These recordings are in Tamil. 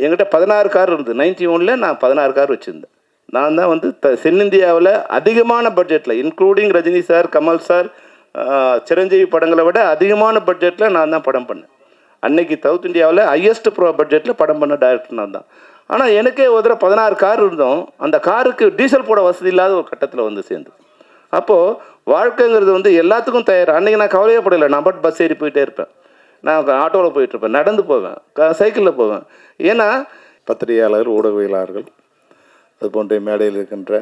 என்கிட்ட 16 கார் இருந்தது. 91ல் நான் 16 கார் வச்சுருந்தேன். நான் தான் வந்து தென்னிந்தியாவில் அதிகமான பட்ஜெட்டில், including Rajini sir, Kamal sir, Chiranjeevi படங்களை விட அதிகமான பட்ஜெட்டில் நான் தான் படம் பண்ணேன். அன்னைக்கு சவுத் இந்தியாவில் ஹையஸ்ட் பட்ஜெட்டில் படம் பண்ண டைரக்டர் நான் தான். ஆனால் எனக்கே ஒரு தடவை 16 கார் இருந்தோம். அந்த காருக்கு டீசல் போட வசதி இல்லாத ஒரு கட்டத்தில் வந்து சேர்ந்து. அப்போது வாழ்க்கைங்கிறது வந்து எல்லாத்துக்கும் தயார். அன்றைக்கி நான் கவலையே படலை. நான் பட் பஸ் ஏறி போயிட்டே இருப்பேன், நான் ஆட்டோவில் போயிட்டுருப்பேன், நடந்து போவேன், சைக்கிளில் போவேன். ஏன்னா பத்திரிகையாளர்கள், ஊடகவியலாளர்கள், அது போன்ற மேடையில் இருக்கின்ற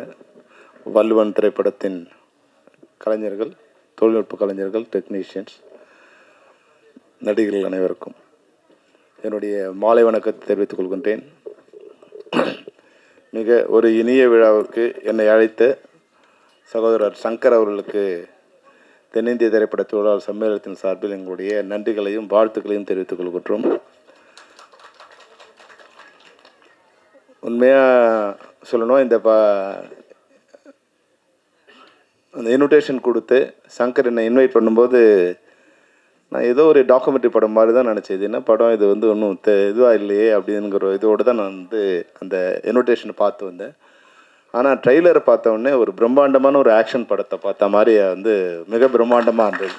வள்ளுவன் திரைப்படத்தின் கலைஞர்கள், தொழில்நுட்ப கலைஞர்கள், டெக்னீஷியன்ஸ், நடிகர்கள் அனைவருக்கும் என்னுடைய மாலை வணக்கத்தை தெரிவித்துக் கொள்கின்றேன். மிக ஒரு இனிய விழாவுக்கு என்னை அழைத்த சகோதரர் சங்கர் அவர்களுக்கு தென்னிந்திய திரைப்பட தொழிலாளர் சம்மேளனத்தின் சார்பில் எங்களுடைய நன்றிகளையும் வாழ்த்துக்களையும் தெரிவித்துக் கொள்கின்றோம். உண்மையாக சொல்லணும், அந்த இன்விடேஷன் கொடுத்து சங்கர் என்னை இன்வைட் பண்ணும்போது நான் ஏதோ ஒரு டாக்குமெண்ட்ரி படம் மாதிரி தான் நினச்சேன். இது என்ன படம், இது வந்து ஒன்றும் இதுவாக இல்லையே அப்படிங்கிற இதோடு தான் நான் வந்து அந்த இன்விடேஷனை பார்த்து வந்தேன். ஆனால் ட்ரெய்லரை பார்த்த உடனே ஒரு பிரம்மாண்டமான ஒரு ஆக்ஷன் படத்தை பார்த்த மாதிரி வந்து மிக பிரம்மாண்டமாக இருந்தது.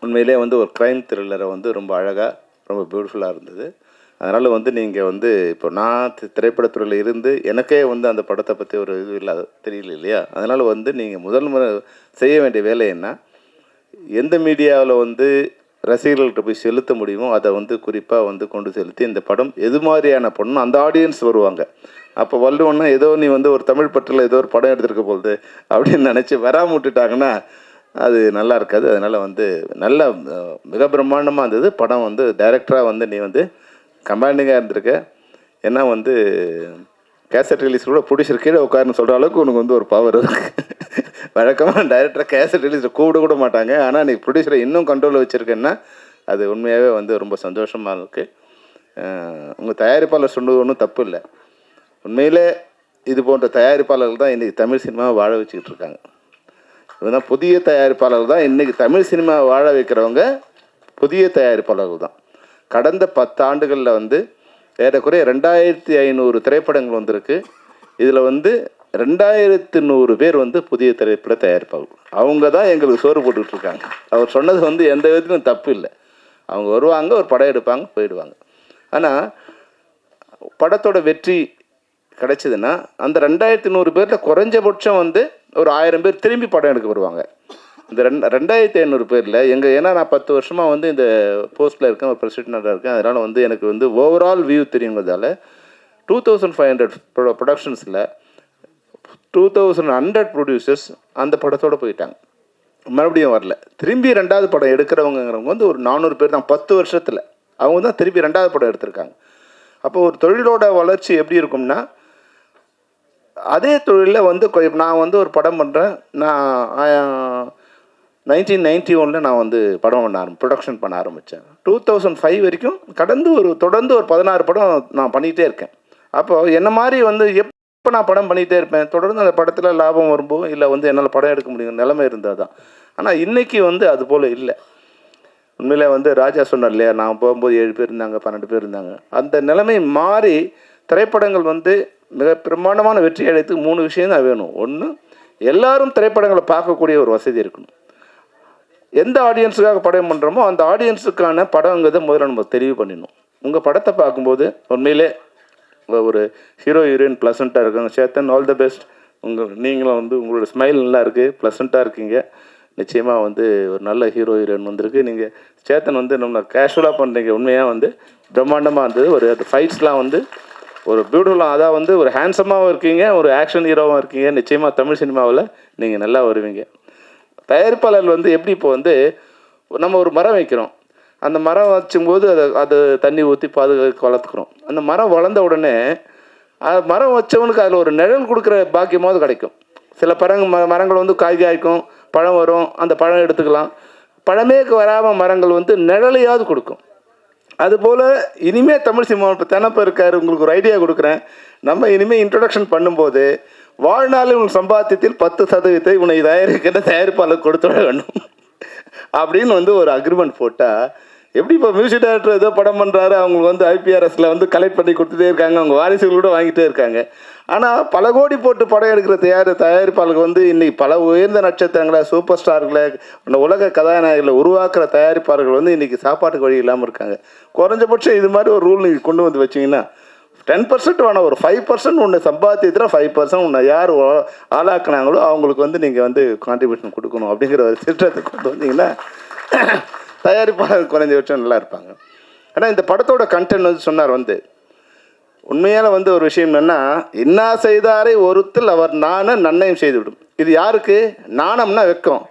உண்மையிலே வந்து ஒரு க்ரைம் த்ரில்லரை வந்து ரொம்ப அழகாக, ரொம்ப பியூட்டிஃபுல்லாக இருந்தது. அதனால் வந்து நீங்கள் வந்து இப்போ நான் திரைப்படத்துறையில் இருந்து எனக்கே வந்து அந்த படத்தை பற்றி ஒரு இது இல்லாத தெரியல இல்லையா? அதனால் வந்து நீங்கள் முதல் முறை செய்ய வேண்டிய வேலை என்ன, எந்த மீடியாவில் வந்து ரசிகர்கள்ட்ட போய் செலுத்த முடியுமோ அதை வந்து குறிப்பாக வந்து கொண்டு செலுத்தி இந்த படம் எது மாதிரியான படம் அந்த ஆடியன்ஸ் வருவாங்க. அப்போ வள்ளுவன்னா ஏதோ நீ வந்து ஒரு தமிழ் பற்றில் ஏதோ ஒரு படம் எடுத்துருக்க போகுது அப்படின்னு நினச்சி வராமல் விட்டுட்டாங்கன்னா அது நல்லா இருக்காது. அதனால் வந்து நல்ல மிக பிரம்மாண்டமாக இருந்தது படம். வந்து டைரக்டராக வந்து நீ வந்து கமாண்டிங்காக இருந்திருக்க. ஏன்னா வந்து கேசட் ரிலீஸ் கூட ப்ரொடியூசர் கீழே உட்காருன்னு சொல்கிற அளவுக்கு உனக்கு வந்து ஒரு பவர் இருக்குது. வழக்கமாக டைரக்டராக கேசட் ரிலீஸில் கூட மாட்டாங்க. ஆனால் நீ ப்ரொடியூசரை இன்னும் கண்ட்ரோலில் வச்சுருக்கேன்னா அது உண்மையாகவே வந்து ரொம்ப சந்தோஷமாக இருக்குது. உங்கள் தயாரிப்பாளர் சொன்னது ஒன்றும் தப்பு இல்லை. உண்மையிலே இது போன்ற தயாரிப்பாளர்கள் தான் இன்றைக்கி தமிழ் சினிமாவை வாழ வச்சுக்கிட்டு இருக்காங்க. இதுதான் புதிய தயாரிப்பாளர்கள் தான் இன்றைக்கி தமிழ் சினிமாவை வாழ வைக்கிறவங்க. புதிய தயாரிப்பாளர்கள் தான். கடந்த 10 ஆண்டுகளில் வந்து ஏறக்குறைய 2500 திரைப்படங்கள் வந்திருக்கு. இதில் வந்து 2100 பேர் வந்து புதிய திரைப்பட தயாரிப்பாளர்கள். அவங்க தான் எங்களுக்கு சோறு போட்டுக்கிட்டு இருக்காங்க. அவர் சொன்னது வந்து எந்த விதத்திலும் தப்பு இல்லை. அவங்க வருவாங்க, ஒரு படம் எடுப்பாங்க, போயிடுவாங்க. ஆனால் படத்தோட வெற்றி கிடைச்சதுன்னா அந்த 2100 பேரில் குறைஞ்சபட்சம் வந்து ஒரு 1000 பேர் திரும்பி படம் எடுக்க வருவாங்க. இந்த 2500 பேரில் ஏன்னா நான் 10 வருஷமாக வந்து இந்த போஸ்ட்டில் இருக்கேன், ஒரு பிரசிடெண்ட்டாக இருக்கேன். அதனால் வந்து எனக்கு வந்து ஓவரால் வியூ தெரியுங்கிறதால 2500 ப்ரொடக்ஷன்ஸில் 2100 ப்ரொடியூசர்ஸ் அந்த படத்தோடு போயிட்டாங்க, மறுபடியும் வரல. திரும்பி 2வது படம் எடுக்கிறவங்கிறவங்க வந்து ஒரு 400 பேர் தான் 10 வருஷத்தில். அவங்க தான் திரும்பி 2வது படம் எடுத்திருக்காங்க. அப்போ ஒரு தொழிலோட வளர்ச்சி எப்படி இருக்கும்னா, அதே தொழிலில் வந்து நான் வந்து ஒரு படம் பண்ணுறேன். நான் 1991 நான் வந்து படம் ப்ரொடக்ஷன் பண்ண ஆரம்பித்தேன். 2005 வரைக்கும் தொடர்ந்து ஒரு 16 படம் நான் பண்ணிகிட்டே இருக்கேன். அப்போது என்ன மாதிரி வந்து எப்போ நான் படம் பண்ணிகிட்டே இருப்பேன். தொடர்ந்து அந்த படத்தில் லாபம் வரும்போது இல்லை வந்து என்னால் படம் எடுக்க முடியும் நிலைமை இருந்தால் தான். ஆனால் இன்றைக்கி வந்து அது போல் இல்லை. உண்மையிலே வந்து ராஜா சொன்னார் இல்லையா, நான் போகும்போது 7 பேர் இருந்தாங்க, 12 பேர் இருந்தாங்க. அந்த நிலைமை மாறி திரைப்படங்கள் வந்து மிக பிரமாண்டமான வெற்றி அடைத்துக்கு 3 விஷயம் தான் வேணும். ஒன்று, எல்லாரும் திரைப்படங்களை பார்க்கக்கூடிய ஒரு வசதி இருக்கணும். எந்த ஆடியன்ஸுக்காக படம் பண்ணுறோமோ அந்த ஆடியன்ஸுக்கான படங்கிறத முதல்ல நம்ம தெரிவு பண்ணிடணும். உங்கள் படத்தை பார்க்கும்போது உண்மையிலே ஒரு ஹீரோ ஹீரோயின் ப்ளசண்ட்டாக இருக்காங்க. Chetan, all the best. நீங்களும் வந்து உங்களோட ஸ்மைல் நல்லா இருக்குது, ப்ளசண்ட்டாக இருக்கீங்க. நிச்சயமாக வந்து ஒரு நல்ல ஹீரோ ஹீரோயின் வந்திருக்கு. நீங்கள் சேத்தன் வந்து நம்ம கேஷுவலாக பண்ணுறீங்க. உண்மையாக வந்து பிரம்மாண்டமாக இருந்தது. ஒரு ஃபைட்ஸ்லாம் வந்து ஒரு பியூட்டிஃபுல்லாக, அதான் வந்து ஒரு ஹேண்ட்ஸமாகவும் இருக்கீங்க, ஒரு ஆக்ஷன் ஹீரோவாகவும் இருக்கீங்க. நிச்சயமாக தமிழ் சினிமாவில் நீங்கள் நல்லா வருவீங்க. தயாரிப்பாளர்கள் வந்து எப்படி இப்போ வந்து நம்ம ஒரு மரம் வைக்கிறோம். அந்த மரம் வச்சும்போது அது தண்ணி ஊற்றி பாதுகாத்து வளர்த்துக்கிறோம். அந்த மரம் வளர்ந்த உடனே மரம் வச்சவனுக்கு அதில் ஒரு நிழல் கொடுக்குற பாக்கியமாவது கிடைக்கும். சில மரங்கள் வந்து காய் காய்க்கும், பழம் வரும், அந்த பழம் எடுத்துக்கலாம். பழமே வராமல் மரங்கள் வந்து நிழலையாவது கொடுக்கும். அதுபோல் இனிமேல் தமிழ் சினிமா இப்போ தெனப்ப இருக்கார், உங்களுக்கு ஒரு ஐடியா கொடுக்குறேன். நம்ம இனிமேல் இன்ட்ரொடக்ஷன் பண்ணும்போது வாழ்நாளில் உன் சம்பாத்தியத்தில் 10% உன்னை தயாரிப்பாளர் கொடுத்துட வேண்டும் அப்படின்னு வந்து ஒரு அக்ரிமெண்ட் போட்டால் எப்படி இப்போ மியூசிக் டைரக்டர் ஏதோ படம் பண்ணுறாரு, அவங்களுக்கு வந்து ஐபிஆர்எஸில் வந்து கலெக்ட் பண்ணி கொடுத்துட்டே இருக்காங்க, அவங்க வாரிசுகள் கூட வாங்கிட்டே இருக்காங்க. ஆனால் பல கோடி போட்டு படம் எடுக்கிற தயாரிப்பாளர்கள் வந்து இன்றைக்கி பல உயர்ந்த நட்சத்திரங்களை, சூப்பர் ஸ்டார்களை, உலக கதாநாயகர்களை உருவாக்குற தயாரிப்பாளர்கள் வந்து இன்றைக்கி சாப்பாட்டுக்கு வழி இல்லாமல் இருக்காங்க. குறைஞ்சபட்சம் இது மாதிரி ஒரு ரூல் நீங்கள் கொண்டு வந்து வச்சிங்கன்னா 10% வேணாம், ஒரு 5% ஒன்று சம்பாத்தியத்தில் 5% ஒன்று யார் ஆளாக்குனாங்களோ அவங்களுக்கு வந்து நீங்கள் வந்து கான்ட்ரிபியூஷன் கொடுக்கணும் அப்படிங்கிற ஒரு திட்டத்தை கொண்டு வந்தீங்கன்னா தயாரிப்பாளர் குறைஞ்சபட்சம் நல்லா இருப்பாங்க. ஆனால் இந்த படத்தோட கண்டென்ட் வந்து சொன்னார் வந்து உண்மையால் வந்து ஒரு விஷயம் என்னென்னா, இன்னா செய்தாரை ஒருத்தல் அவர் நன்னயம் செய்துவிடும். இது யாருக்கு? நாணம்னா வெக்கம்.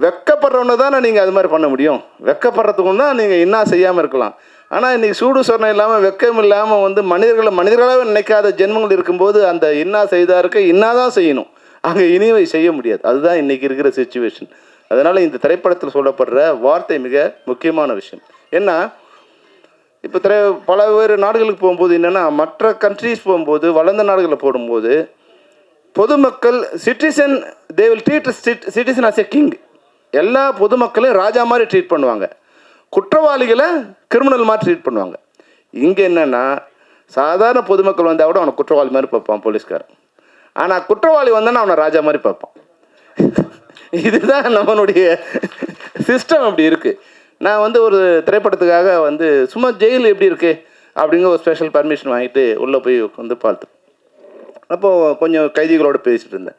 வெக்கப்படுறவனை தானே நீங்கள் அது மாதிரி பண்ண முடியும். வெக்கப்படுறதுக்கு தான் நீங்கள் இன்னா செய்யாமல் இருக்கலாம். ஆனால் இன்றைக்கி சூடு சொரணம் இல்லாமல் வெக்கம் இல்லாமல் வந்து மனிதர்களாகவே நினைக்காத ஜென்மங்கள் இருக்கும்போது அந்த இன்னா செய்தாருக்கு இன்னா தான் செய்யணும், அங்கே இனிவை செய்ய முடியாது. அதுதான் இன்றைக்கி இருக்கிற சிச்சுவேஷன். அதனால் இந்த திரைப்படத்தில் சொல்லப்படுற வார்த்தை மிக முக்கியமான விஷயம். ஏன்னா இப்போ பல வேறு நாடுகளுக்கு போகும்போது என்னென்னா, மற்ற கண்ட்ரீஸ் போகும்போது, வளர்ந்த நாடுகளில் போடும்போது பொதுமக்கள் citizen they will treat citizen as a king. எல்லா பொதுமக்களையும் ராஜா மாதிரி ட்ரீட் பண்ணுவாங்க, குற்றவாளிகளை கிரிமினல் மாதிரி ட்ரீட் பண்ணுவாங்க. இங்கே என்னென்னா, சாதாரண பொதுமக்கள் வந்தால் கூட அவனை குற்றவாளி மாதிரி பார்ப்பான் போலீஸ்காரன். ஆனால் குற்றவாளி வந்தானா அவனை ராஜா மாதிரி பார்ப்பான். இதுதான் நம்மளுடைய சிஸ்டம் அப்படி இருக்குது. நான் வந்து ஒரு திரைப்படத்துக்காக வந்து சும்மா ஜெயில் எப்படி இருக்குது அப்படிங்கிற ஒரு ஸ்பெஷல் பர்மிஷன் வாங்கிட்டு உள்ளே போய் வந்து பார்த்தேன். அப்போது கொஞ்சம் கைதிகளோடு பேசிகிட்டு இருந்தேன்.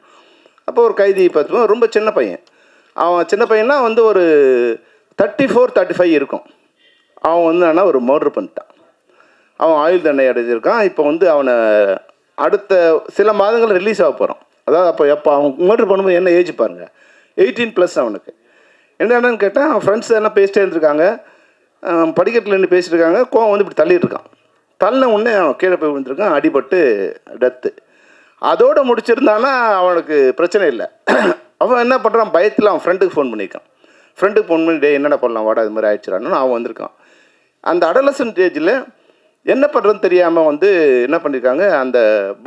அப்போ ஒரு கைதி பார்த்தோம், ரொம்ப சின்ன பையன். அவன் சின்ன பையனா வந்து ஒரு 34-35 இருக்கும். அவன் வந்து ஆனால் ஒரு மர்டர் பண்ணிட்டான். அவன் ஆயுள் தண்டனை அடைஞ்சிருக்கான். இப்போ வந்து அவனை அடுத்த சில மாதங்கள் ரிலீஸ் ஆக போகிறான். அதாவது அப்போ அவன் மர்டர் பண்ணும்போது என்ன ஏஜ் பாருங்கள், 18+ அவனுக்கு. என்னென்னு கேட்டால் அவன் ஃப்ரெண்ட்ஸ் எல்லாம் பேசிட்டே இருந்திருக்காங்க, படிக்கட்டில் நின்று பேசிட்டு இருக்காங்க. கோவம் வந்து இப்படி தள்ளிட்டு இருக்கான். தள்ளின உடனே அவன் கீழே போய் விழுந்திருக்கான், அடிபட்டு டெத்து. அதோடு முடிச்சிருந்தானா அவனுக்கு பிரச்சனை இல்லை. அவன் என்ன பண்ணுறான், பயத்தில் அவன் ஃப்ரெண்டுக்கு ஃபோன் பண்ணியிருக்கான். ஃப்ரெண்டுக்கு ஃபோன் பண்ணி, டே என்னென்ன பண்ணலாம் வாடா, இது மாதிரி ஆயிடுச்சுறான்னு அவன் வந்திருக்கான். அந்த அடலசன்ட் ஏஜில் என்ன பண்ணுறதுன்னு தெரியாமல் வந்து என்ன பண்ணியிருக்காங்க, அந்த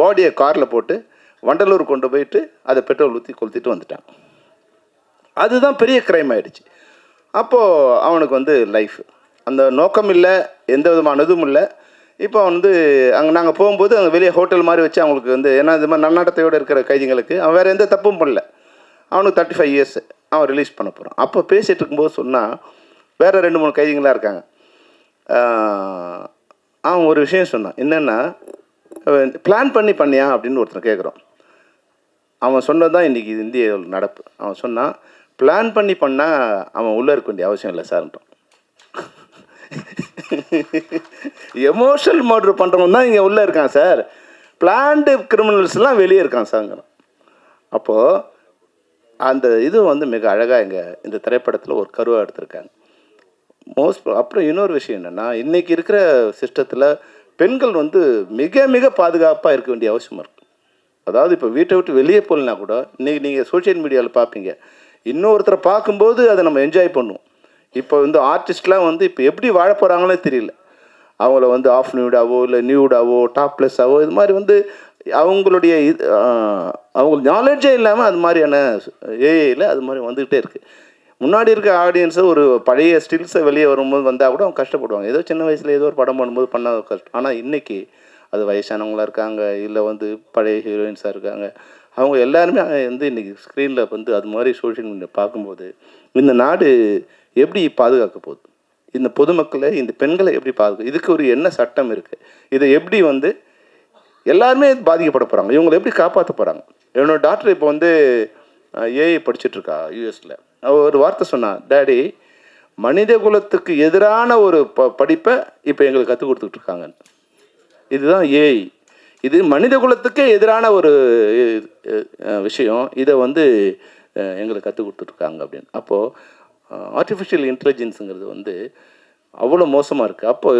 பாடியை காரில் போட்டு வண்டலூர் கொண்டு போயிட்டு அதை பெட்ரோல் ஊற்றி கொளுத்திட்டு வந்துட்டான். அதுதான் பெரிய க்ரைம் ஆகிடுச்சு. அப்போது அவனுக்கு வந்து லைஃப் அந்த நோக்கம் இல்லை, எந்த விதமான இதுவும் இல்லை. இப்போ வந்து அங்கே நாங்கள் போகும்போது அங்கே வெளியே ஹோட்டல் மாதிரி வச்சு அவங்களுக்கு வந்து, ஏன்னா இது மாதிரி நன்னடத்தையோடு இருக்கிற கைதிகளுக்கு அவன் வேறு எந்த தப்பும் பண்ணல. அவனுக்கு 35 இயர்ஸ், அவன் ரிலீஸ் பண்ண போகிறான். அப்போ பேசிகிட்டு இருக்கும்போது சொன்னால், வேறு 2-3 கைதிகளாக இருக்காங்க. அவன் ஒரு விஷயம் சொன்னான், என்னென்னா பிளான் பண்ணியா அப்படின்னு ஒருத்தர் கேட்குறோம். அவன் சொன்னது தான் இன்றைக்கி இந்திய நடப்பு. அவன் சொன்னான், பிளான் பண்ணால் அவன் உள்ளே இருக்க வேண்டிய அவசியம் இல்லை சார்ன்றான். எமோஷனல் மர்டர் பண்ணுறவன் தான் இங்கே உள்ளே இருக்கான் சார், பிளான்டு கிரிமினல்ஸ்லாம் வெளியே இருக்கான் சார். அப்போது அந்த இது வந்து மிக அழகாக இங்கே இந்த திரைப்படத்தில் ஒரு கருவாக எடுத்திருக்காங்க. அப்புறம் இன்னொரு விஷயம் என்னென்னா, இன்றைக்கி இருக்கிற சிஸ்டத்தில் பெண்கள் வந்து மிக மிக பாதுகாப்பாக இருக்க வேண்டிய அவசியம் இருக்குது. அதாவது இப்போ வீட்டை விட்டு வெளியே போகலனா கூட இன்றைக்கி நீங்கள் சோஷியல் மீடியாவில் பார்ப்பீங்க, இன்னொருத்தரை பார்க்கும்போது அதை நம்ம என்ஜாய் பண்ணுவோம். இப்போ வந்து ஆர்டிஸ்ட்லாம் வந்து இப்போ எப்படி வாழ போகிறாங்களே தெரியல. அவங்கள வந்து ஆஃப் நியூடாவோ இல்லை நியூடாவோ டாப்லெஸ்ஸாவோ இது மாதிரி வந்து அவங்களுடைய அவங்களுக்கு நாலேஜே இல்லாமல் அது மாதிரியான ஏஐயில் அது மாதிரி வந்துக்கிட்டே இருக்குது. முன்னாடி இருக்க ஆடியன்ஸை ஒரு பழைய ஸ்டில்ஸை வெளியே வரும்போது வந்தால் கூட அவங்க கஷ்டப்படுவாங்க. ஏதோ சின்ன வயசில் ஏதோ ஒரு படம் பண்ணும்போது பண்ண கஷ்டம். ஆனால் இன்றைக்கி அது வயசானவங்களாக இருக்காங்க, இல்லை வந்து பழைய ஹீரோயின்ஸாக இருக்காங்க, அவங்க எல்லாருமே வந்து இன்றைக்கி ஸ்க்ரீனில் வந்து அது மாதிரி சோஷியல் மீடியா பார்க்கும்போது இந்த நாடு எப்படி பாதுகாக்க போகுது, இந்த பொதுமக்களை இந்த பெண்களை எப்படி பாதுகாக்க, இதுக்கு ஒரு என்ன சட்டம் இருக்குது, இதை எப்படி வந்து எல்லாருமே பாதிக்கப்பட போகிறாங்க, இவங்களை எப்படி காப்பாற்ற போகிறாங்க. என்னோடய டாக்டர் இப்போ வந்து ஏஐ படிச்சுட்ருக்கா யூஎஸில். ஒரு வார்த்தை சொன்னான், டேடி மனித குலத்துக்கு எதிரான ஒரு படிப்பை இப்போ எங்களுக்கு கற்றுக் கொடுத்துட்ருக்காங்க. இதுதான் ஏஐ, இது மனித குலத்துக்கே எதிரான ஒரு விஷயம், இதை வந்து எங்களுக்கு கற்றுக் கொடுத்துட்ருக்காங்க அப்படின்னு. அப்போது ஆர்டிஃபிஷியல் இன்டெலிஜென்ஸுங்கிறது வந்து அவ்வளோ மோசமாக இருக்குது. அப்போ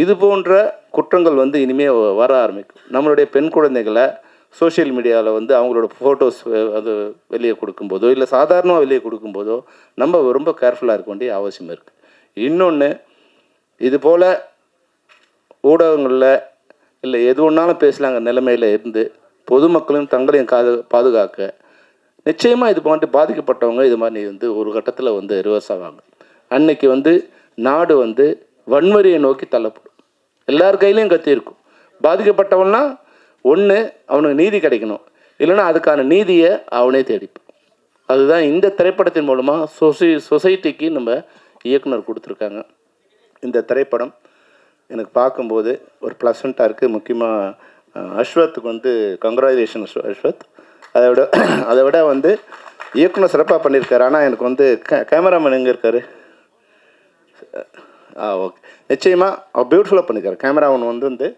இது போன்ற குற்றங்கள் வந்து இனிமேல் வர ஆரம்பிக்கும். நம்மளுடைய பெண் குழந்தைகளை சோஷியல் மீடியாவில் வந்து அவங்களோட ஃபோட்டோஸ் அது வெளியே கொடுக்கும்போதோ இல்லை சாதாரணமாக வெளியே கொடுக்கும்போதோ நம்ம ரொம்ப கேர்ஃபுல்லாக இருக்க வேண்டிய அவசியம் இருக்குது. இன்னொன்று, இது போல் ஊடகங்களில் இல்லை எது ஒன்றாலும் பேசலாங்க நிலைமையில் இருந்து பொதுமக்களும் தங்களையும் பாதுகாக்க நிச்சயமாக இது போன்று பாதிக்கப்பட்டவங்க இது மாதிரி வந்து ஒரு கட்டத்தில் வந்து ரிவர்ஸ் ஆவாங்க. அன்னைக்கு வந்து நாடு வந்து வன்முறையை நோக்கி தள்ளப்படும். எல்லார் கையிலையும் கத்தி இருக்கும். பாதிக்கப்பட்டவன்னா ஒன்று அவனுக்கு நீதி கிடைக்கணும், இல்லைன்னா அதுக்கான நீதியை அவனே தேடிப்பான். அதுதான் இந்த திரைப்படத்தின் மூலமாக சொசைட்டிக்கு நம்ம இயக்குனர் கொடுத்துருக்காங்க. இந்த திரைப்படம் எனக்கு பார்க்கும்போது ஒரு ப்ளசண்ட்டாக இருக்குது. முக்கியமாக அஸ்வத்துக்கு வந்து கங்க்ராச்சுலேஷன் அஸ்வத். அதை விட வந்து இயக்குனர் சிறப்பாக பண்ணியிருக்காரு. ஆனால் எனக்கு வந்து கேமராமேன் எங்கே இருக்கார்? ஓகே, நிச்சயமாக பியூட்டிஃபுல்லாக பண்ணியிருக்காரு. கேமராமேன் வந்து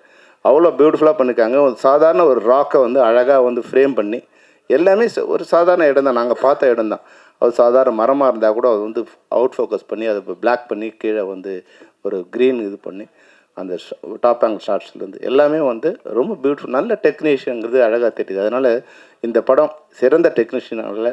அவ்வளோ பியூட்டிஃபுல்லாக பண்ணியிருக்காங்க. ஒரு சாதாரண ஒரு ராக்கை வந்து அழகாக வந்து ஃப்ரேம் பண்ணி எல்லாமே ஒரு சாதாரண இடம் தான், நாங்கள் பார்த்த இடம் தான். அது சாதாரண மரமாக இருந்தால் கூட அது வந்து அவுட் ஃபோக்கஸ் பண்ணி அதை பிளாக் பண்ணி கீழே வந்து ஒரு க்ரீன் இது பண்ணி அந்த டாப் ஆங்கிள் ஷாட்ஸ்லேருந்து எல்லாமே வந்து ரொம்ப பியூட்டிஃபுல், நல்ல டெக்னீஷியனுங்கிறது அழகாக தெரியுது. அதனால் இந்த படம் சிறந்த டெக்னீஷியனால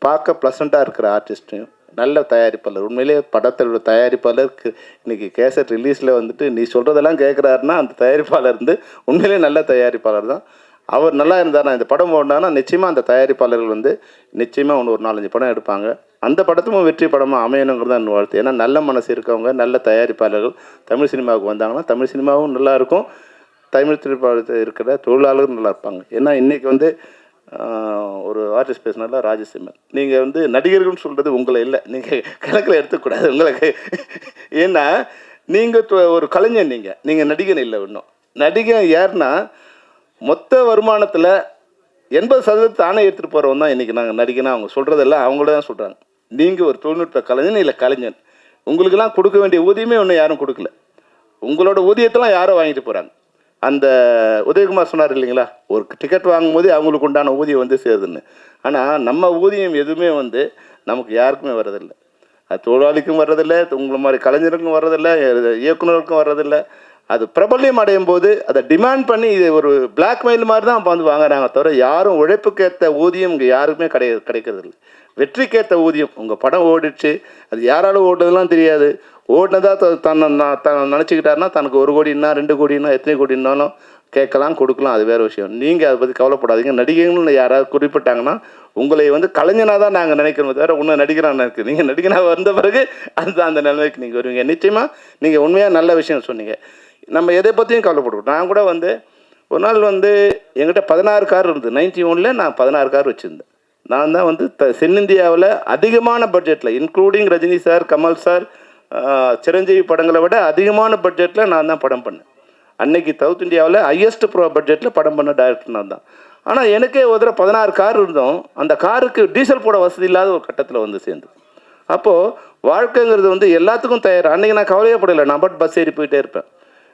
பார்க்க ப்ளசண்ட்டாக இருக்கிற ஆர்டிஸ்ட்டையும் நல்ல தயாரிப்பாளர், உண்மையிலே படத்தோட தயாரிப்பாளருக்கு இன்றைக்கி கேசட் ரிலீஸில் வந்துட்டு நீ சொல்கிறதெல்லாம் கேட்குறாருன்னா அந்த தயாரிப்பாளர் வந்து உண்மையிலே நல்ல தயாரிப்பாளர் தான். அவர் நல்லா இருந்தார்னா, இந்த படம் ஓடினான்னா நிச்சயமாக அந்த தயாரிப்பாளர்கள் வந்து நிச்சயமாக ஒன்று ஒரு 4-5 படம் எடுப்பாங்க. அந்த படத்தும் வெற்றி படமாக அமையணுங்கிறது தான் வாழ்த்து. ஏன்னா நல்ல மனசு இருக்கவங்க, நல்ல தயாரிப்பாளர்கள் தமிழ் சினிமாவுக்கு வந்தாங்கன்னா தமிழ் சினிமாவும் நல்லாயிருக்கும், தமிழ் திரைப்படத்தில் இருக்கிற தொழிலாளர்களும் நல்லா இருப்பாங்க. ஏன்னா இன்றைக்கி வந்து ஒரு ஆர்டிஸ்ட் பேசினால ராஜசிம்மன், நீங்கள் வந்து நடிகர்கள்னு சொல்கிறது உங்களை இல்லை, நீங்கள் கணக்கில் எடுத்துக்கூடாது உங்களுக்கு. ஏன்னா நீங்கள் ஒரு கலைஞன், நீங்கள் நடிகன் இல்லை. இன்னும் நடிகன் யாருன்னா மொத்த வருமானத்தில் 80% தானே எடுத்துகிட்டு போகிறவன் தான் இன்றைக்கி நாங்கள் நடிகனா. அவங்க சொல்கிறதெல்லாம் அவங்கள தான் சொல்கிறாங்க. நீங்கள் ஒரு தொழில்நுட்ப கலைஞன் இல்லை கலைஞன். உங்களுக்கெல்லாம் கொடுக்க வேண்டிய ஊதியமே ஒன்றும் யாரும் கொடுக்கல. உங்களோட ஊதியத்தெல்லாம் யாரும் வாங்கிட்டு போகிறாங்க. அந்த உதயகுமார் சொன்னார் இல்லைங்களா, ஒரு டிக்கெட் வாங்கும்போது அவங்களுக்கு உண்டான ஊதியம் வந்து சேருதுன்னு. ஆனால் நம்ம ஊதியம் எதுவுமே வந்து நமக்கு யாருக்குமே வர்றதில்லை. அது தொழிலாளிக்கும் வர்றதில்லை, உங்களை மாதிரி கலைஞருக்கும் வர்றதில்லை, இயக்குநருக்கும் வர்றதில்லை. அது பிரபல்யம் அடையும் போது அதை டிமாண்ட் பண்ணி இது ஒரு பிளாக்மெயில் மாதிரி தான் இப்போ வந்து வாங்குறாங்க தவிர யாரும் உழைப்புக்கேற்ற ஊதியம் இங்கே யாருக்குமே கிடைக்கிறதில்லை. வெற்றிக்கேற்ற ஊதியம். உங்கள் படம் ஓடிடுச்சு, அது யாராலும் ஓடுறதுலாம் தெரியாது. ஓடினதா நினச்சிக்கிட்டாருன்னா தனக்கு 1 கோடின்னா 2 கோடின்னா எத்தனை கோடினாலும் கேட்கலாம், கொடுக்கலாம், அது வேறு விஷயம். நீங்கள் அதை பற்றி கவலைப்படாதீங்க. நடிகைகள்னு யாராவது குறிப்பிட்டாங்கன்னா உங்களை வந்து கலைஞனாக தான் நாங்கள் நினைக்கிறோம் தவிர இன்னும் நடிகராக நினைக்கிறோம். நீங்கள் நடிகனாக வந்த பிறகு அந்த நிலைமைக்கு நீங்கள் வருவீங்க. நிச்சயமாக நீங்கள் உண்மையாக நல்ல விஷயம் சொன்னீங்க. நம்ம எதை பற்றியும் கவலைப்படுவோம். நான் கூட வந்து ஒரு நாள் வந்து என்கிட்ட 16 கார் இருந்தது. 91 நான் 16 கார் வச்சுருந்தேன். நான் தான் வந்து தென்னிந்தியாவில் அதிகமான பட்ஜெட்டில், including Rajini sir, Kamal sir, Chiranjeevi படங்களை விட அதிகமான பட்ஜெட்டில் நான் தான் படம் பண்ணேன். அன்னைக்கு சவுத் இந்தியாவில் ஹையஸ்ட் பட்ஜெட்டில் படம் பண்ண டைரக்டர் நான் தான். ஆனால் எனக்கே ஒரு தடவை 16 கார் இருந்தோம். அந்த காருக்கு டீசல் போட வசதி இல்லாத ஒரு கட்டத்தில் வந்து சேர்ந்து. அப்போது வாழ்க்கைங்கிறது வந்து எல்லாத்துக்கும் தயார். அன்றைக்கி நான் கவலையே படலை. நான் பட் பஸ் ஏறி போயிட்டே இருப்பேன்,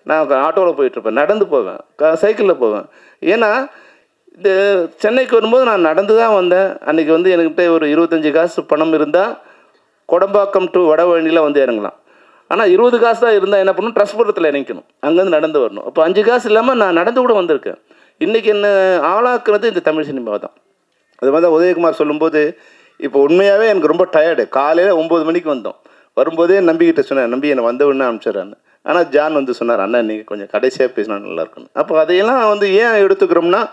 நான் ஆட்டோவில் போயிட்டுருப்பேன், நடந்து போவேன், சைக்கிளில் போவேன். ஏன்னா இந்த சென்னைக்கு வரும்போது நான் நடந்து தான் வந்தேன். அன்றைக்கி வந்து என்கிட்ட ஒரு 25 காசு பணம் இருந்தால் கொடம்பாக்கம் டு வடவழியில் வந்து இறங்கலாம். ஆனால் 20 காசு தான் இருந்தால் என்ன பண்ணணும், ட்ரஸ்புரத்தில் இறங்கிக்கணும், அங்கேருந்து நடந்து வரணும். அப்போ 5 காசு இல்லாமல் நான் நடந்து கூட வந்திருக்கேன். இன்றைக்கி என்ன ஆளாக்குறது இந்த தமிழ் சினிமாவை தான். அது மாதிரி தான் உதயகுமார் சொல்லும்போது இப்போ உண்மையாகவே எனக்கு ரொம்ப டயர்டு. காலையில் 9 மணிக்கு வந்தோம். வரும்போதே நம்பிக்கிட்ட சொன்னேன், நம்பி என்னை வந்த உடனே அனுப்பிச்சிடுறான்னு. ஆனால் ஜான் வந்து சொன்னார், அண்ணா நீங்கள் கொஞ்சம் கடைசியாக பேசினா நல்லாயிருக்குன்னு. அப்போ அதையெல்லாம் வந்து ஏன் எடுத்துக்கிறோம்னா,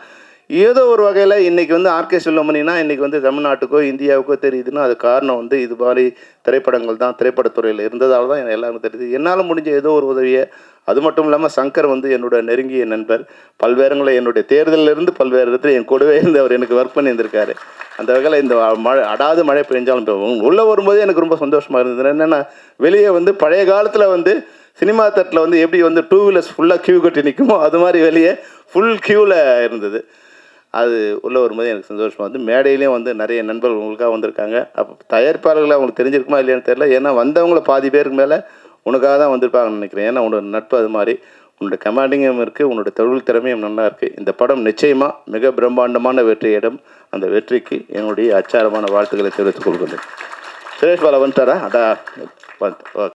ஏதோ ஒரு வகையில் இன்றைக்கி வந்து ஆர்கே செல்வமணினா இன்றைக்கி வந்து தமிழ்நாட்டுக்கோ இந்தியாவுக்கோ தெரியுதுன்னா அது காரணம் வந்து இது மாதிரி திரைப்படங்கள் தான், திரைப்படத்துறையில் இருந்ததால் தான் எல்லாருக்கும் தெரியுது. என்னால் முடிஞ்ச ஏதோ ஒரு உதவியை. அது மட்டும் இல்லாமல் சங்கர் வந்து என்னோட நெருங்கிய நண்பர். பல்வேறுங்களை என்னுடைய தேர்தலிருந்து பல்வேறு இடத்துல என் கூடவே இருந்து அவர் எனக்கு ஒர்க் பண்ணியிருந்திருக்காரு. அந்த வகையில் இந்த அடாது மழை பெஞ்சாலும் உள்ளே வரும்போதே எனக்கு ரொம்ப சந்தோஷமாக இருந்தது. என்னென்னா வெளியே வந்து பழைய காலத்தில் வந்து சினிமா தட்டில் வந்து எப்படி வந்து 2 வீலர்ஸ் ஃபுல்லாக கியூ கட்டி நிற்குமோ அது மாதிரி வெளியே ஃபுல் கியூவில் இருந்தது. அது உள்ளே வரும்போது எனக்கு சந்தோஷமாக வந்து மேடையிலையும் வந்து நிறைய நண்பர்கள் உங்களுக்காக வந்திருக்காங்க. அப்போ தயாரிப்பாளர்களை அவங்களுக்கு தெரிஞ்சிருக்குமா இல்லையான்னு தெரியல. ஏன்னா வந்தவங்கள பாதி பேருக்கு மேலே உனக்காக தான் வந்திருப்பாங்கன்னு நினைக்கிறேன். ஏன்னா உன்னோட நட்பு அது மாதிரி, உன்னோட கமாண்டிங்கும் இருக்குது, உன்னோட தொழில் திறமையும் நல்லா இருக்குது. இந்த படம் நிச்சயமாக மிக பிரம்மாண்டமான வெற்றியிடம். அந்த வெற்றிக்கு என்னுடைய அச்சாரமான வாழ்த்துக்களை தெரிவித்துக் கொள்கிறேன். சுரேஷ் பாலா வந்துட்டாரா? அடா ஓகே.